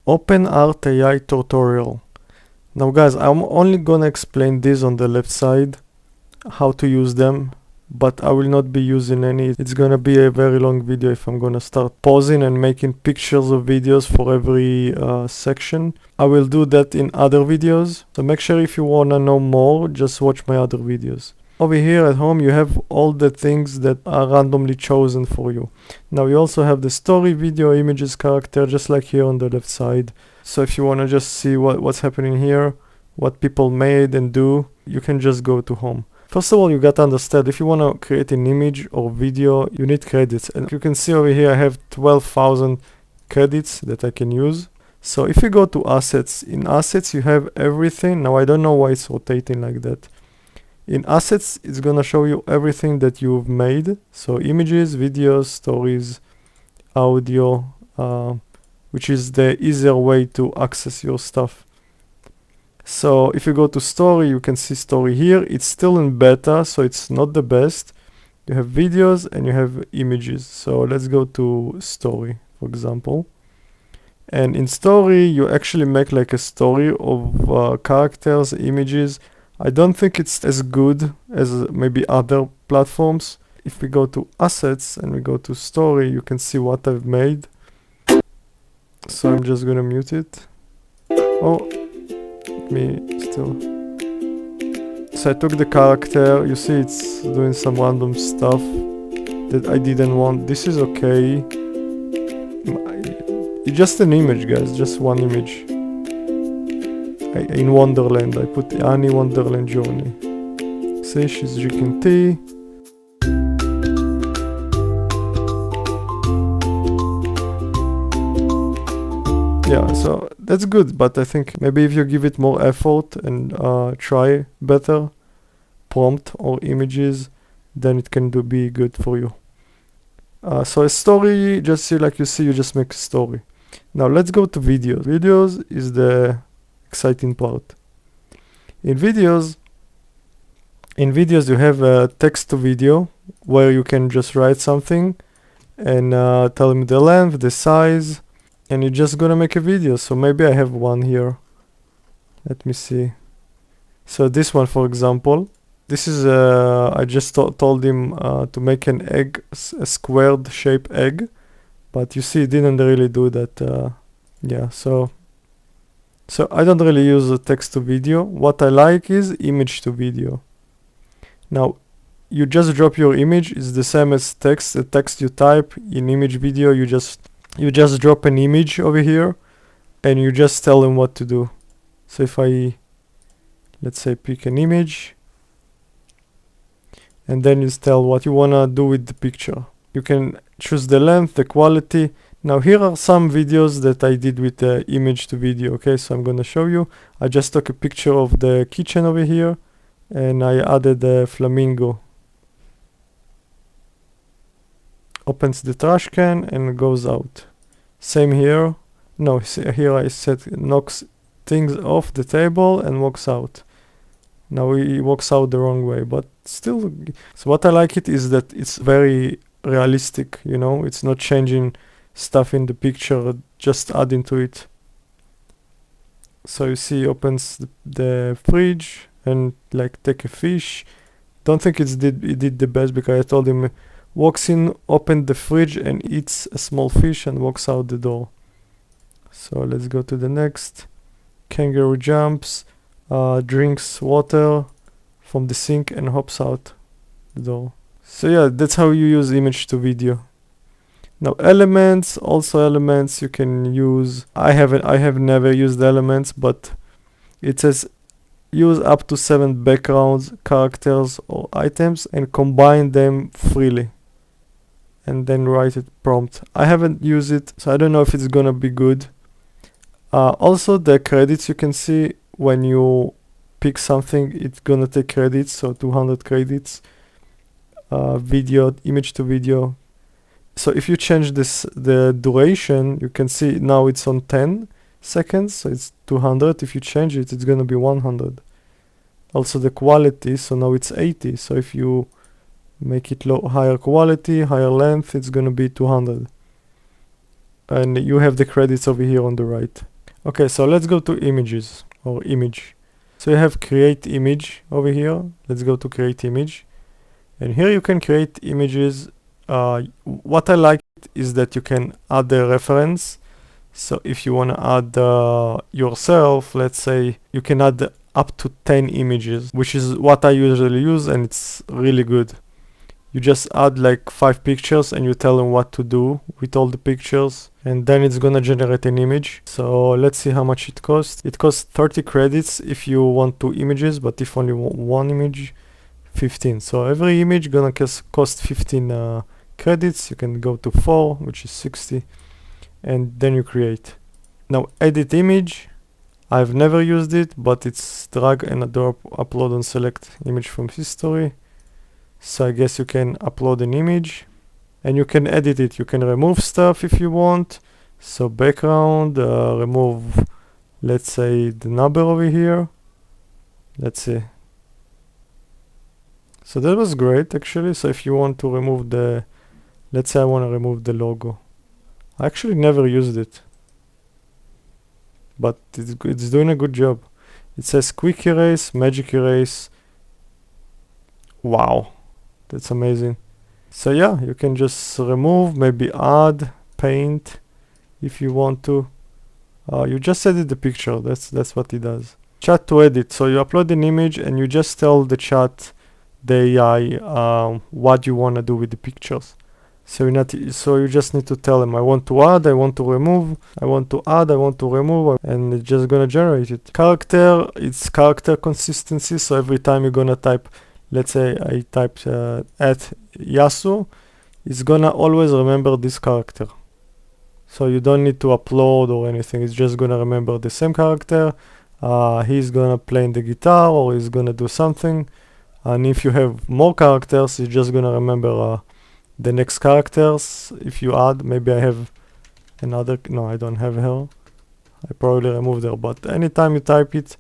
OpenArt AI tutorial. Now guys, I'm only gonna explain this on the left side, how to use them, but I will not be using any. It's gonna be a very long video if I'm gonna start pausing and making pictures of videos for every section. I will do that in other videos, so make sure if you wanna know more, just watch my other videos. Over here at home you have all the things that are randomly chosen for you. Now you also have the story, video, images, character, just like here on the left side. So if you want to just see what's happening here, what people made and do, you can just go to home. First of all, you got to understand, if you want to create an image or video, you need credits. And you can see over here I have 12,000 credits that I can use. So if you go to assets, in assets you have everything. Now I don't know why it's rotating like that. In assets, it's gonna show you everything that you've made. So images, videos, stories, audio, which is the easier way to access your stuff. So if you go to story, you can see story here. It's still in beta, so it's not the best. You have videos and you have images. So let's go to story, for example. And in story, you actually make like a story of characters, images. I don't think it's as good as maybe other platforms. If we go to assets and we go to story, you can see what I've made. So I'm just gonna mute it. Oh, me still. So I took the character, you see it's doing some random stuff that I didn't want. This is okay. It's just an image, guys, just one image. In Wonderland, I put Annie Wonderland Journey. See, she's drinking tea. Yeah, so that's good, but I think maybe if you give it more effort and try better prompt or images, then it can be good for you. So a story, just see, like you see, you just make a story. Now let's go to videos. Videos is the exciting part. In videos you have a text to video where you can just write something and tell them the length, the size, and you're just gonna make a video. So maybe I have one here. Let me see. So this one, for example, this is I just told him to make an egg, a squared shape egg, but you see it didn't really do that. Yeah, so I don't really use the text to video. What I like is image to video. Now you just drop your image. It's the same as text. The text you type in image video, you just drop an image over here and you just tell them what to do. So if I, let's say, pick an image and then you tell what you wanna do with the picture. You can choose the length, the quality. Now here are some videos that I did with the image to video. Okay, so I'm gonna show you. I just took a picture of the kitchen over here and I added a flamingo. Opens the trash can and goes out. Same here. No, see, here I said knocks things off the table and walks out. Now he walks out the wrong way, but still. So what I like it is that it's very realistic, you know, it's not changing stuff in the picture, just adding to it. So you see, opens the fridge and like take a fish. Don't think it did the best, because I told him walks in, open the fridge and eats a small fish and walks out the door. So let's go to the next. Kangaroo jumps, drinks water from the sink and hops out the door. So yeah, that's how you use image to video. Now elements, also elements you can use. I have never used elements, but it says use up to 7 backgrounds, characters or items and combine them freely. And then write it prompt. I haven't used it, so I don't know if it's gonna be good. Also the credits, you can see when you pick something, it's gonna take credits, so 200 credits. Video, image to video. So if you change the duration, you can see now it's on 10 seconds, so it's 200. If you change it, it's gonna be 100. Also the quality, so now it's 80. So if you make it higher quality, higher length, it's gonna be 200. And you have the credits over here on the right. Okay, so let's go to images or image. So you have create image over here. Let's go to create image. And here you can create images. What I like is that you can add the reference. So if you want to add yourself, let's say you can add up to 10 images, which is what I usually use, and it's really good. You just add like 5 pictures and you tell them what to do with all the pictures, and then it's gonna generate an image. So let's see how much it costs. It costs 30 credits if you want 2 images, but if only one image, 15. So every image gonna cost 15 credits. You can go to 4, which is 60, and then you create. Now edit image. I've never used it, but it's drag and drop, upload and select image from history. So I guess you can upload an image and you can edit it. You can remove stuff if you want. So background, remove, let's say, the number over here. Let's see. So that was great actually. So if you want to remove the, let's say I want to remove the logo. I actually never used it, but it's doing a good job. It says quick erase, magic erase. Wow. That's amazing. So yeah, you can just remove, maybe add, paint if you want to. You just edit the picture. That's what it does. Chat to edit. So you upload an image and you just tell the chat, the AI, what you want to do with the pictures. So you just need to tell them, I want to add, I want to remove, I want to add, I want to remove, and it's just gonna generate it. Character, it's character consistency. So every time you're gonna type, let's say I typed at Yasu, it's gonna always remember this character. So you don't need to upload or anything. It's just gonna remember the same character. He's gonna play the guitar or he's gonna do something. And if you have more characters, it's just gonna remember the next characters. If you add, maybe I have another, no, I don't have her. I probably removed her, but anytime you type it,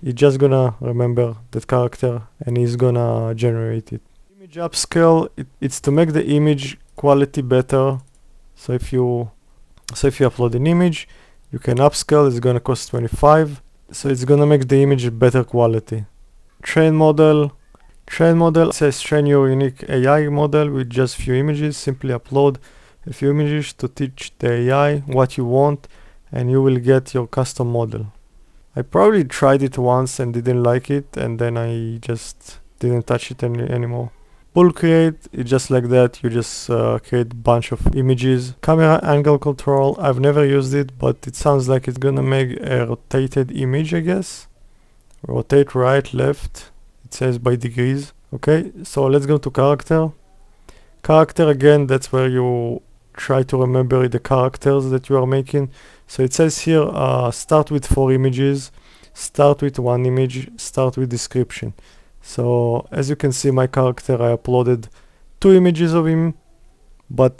it's just gonna remember that character and he's gonna generate it. Image upscale, it's to make the image quality better. So if you upload an image, you can upscale. It's gonna cost 25. So it's gonna make the image better quality. Train model says train your unique AI model with just few images. Simply upload a few images to teach the AI what you want, and you will get your custom model. I probably tried it once and didn't like it, and then I just didn't touch it anymore. Pull create, it's just like that. You just create a bunch of images. Camera angle control, I've never used it, but it sounds like it's gonna make a rotated image, I guess. Rotate right, left, it says by degrees. Okay, so let's go to character. Character, again, that's where you try to remember the characters that you are making. So it says here, start with 4 images, start with 1 image, start with description. So as you can see, my character, I uploaded 2 images of him, but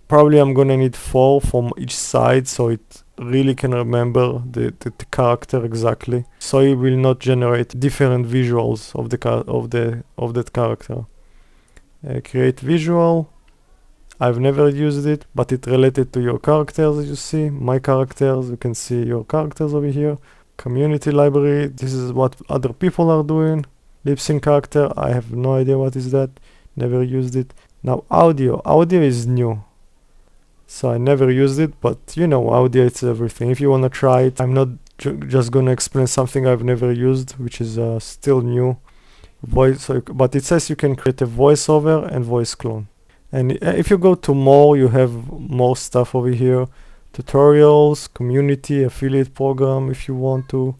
probably I'm gonna need 4 from each side, so it really can remember the character exactly. So it will not generate different visuals of that character. Create visual. I've never used it, but it related to your characters, as you see. My characters, you can see your characters over here. Community library, this is what other people are doing. Lip sync character, I have no idea what is that. Never used it. Now audio is new. So I never used it, but you know, audio, it's everything. If you want to try it, I'm not just gonna explain something I've never used, which is still new. Voice, but it says you can create a voiceover and voice clone. And if you go to more, you have more stuff over here. Tutorials, community, affiliate program if you want to,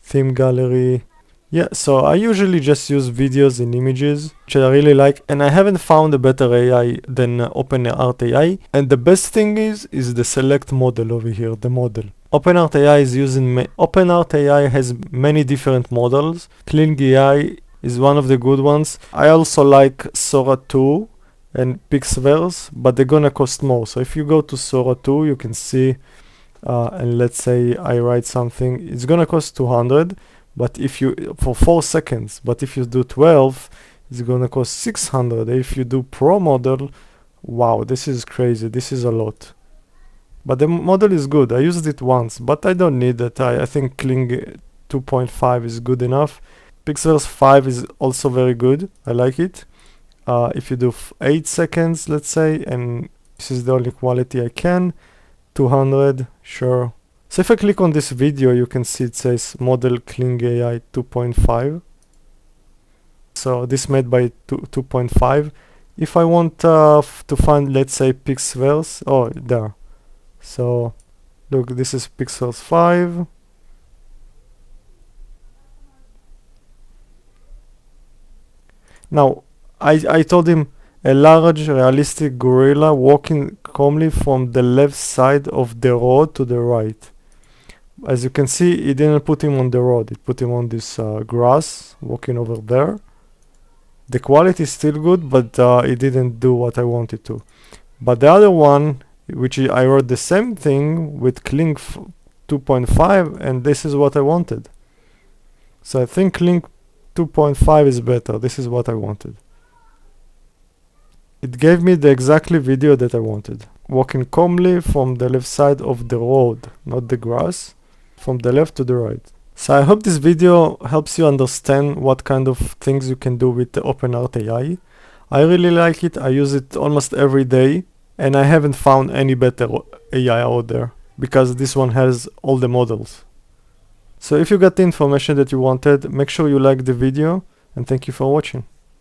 theme gallery. Yeah, so I usually just use videos and images, which I really like, and I haven't found a better AI than OpenArt AI. And the best thing is the select model over here, the model. OpenArt AI is using, OpenArt AI has many different models. Kling AI is one of the good ones. I also like Sora 2 and Pixverse, but they're gonna cost more. So if you go to Sora 2, you can see, and let's say I write something, it's gonna cost 200, but if you, for 4 seconds, but if you do 12, it's gonna cost 600. If you do Pro model, wow, this is crazy, this is a lot. But the model is good. I used it once, but I don't need it. I think Kling 2.5 is good enough. Pixels 5 is also very good. I like it. If you do 8 seconds, let's say, and this is the only quality I can, 200, sure. So if I click on this video, you can see it says model Kling AI 2.5. So this made by 2.5. If I want to find, let's say, pixels, oh, there. So look, this is pixels 5. Now, I told him a large realistic gorilla walking calmly from the left side of the road to the right. As you can see, it didn't put him on the road. It put him on this grass, walking over there. The quality is still good, but it didn't do what I wanted to. But the other one, which I wrote the same thing with Kling 2.5, and this is what I wanted. So I think Kling 2.5 is better. This is what I wanted. It gave me the exactly video that I wanted. Walking calmly from the left side of the road, not the grass, from the left to the right. So I hope this video helps you understand what kind of things you can do with the OpenArt AI. I really like it. I use it almost every day, and I haven't found any better AI out there because this one has all the models. So if you got the information that you wanted, make sure you like the video, and thank you for watching.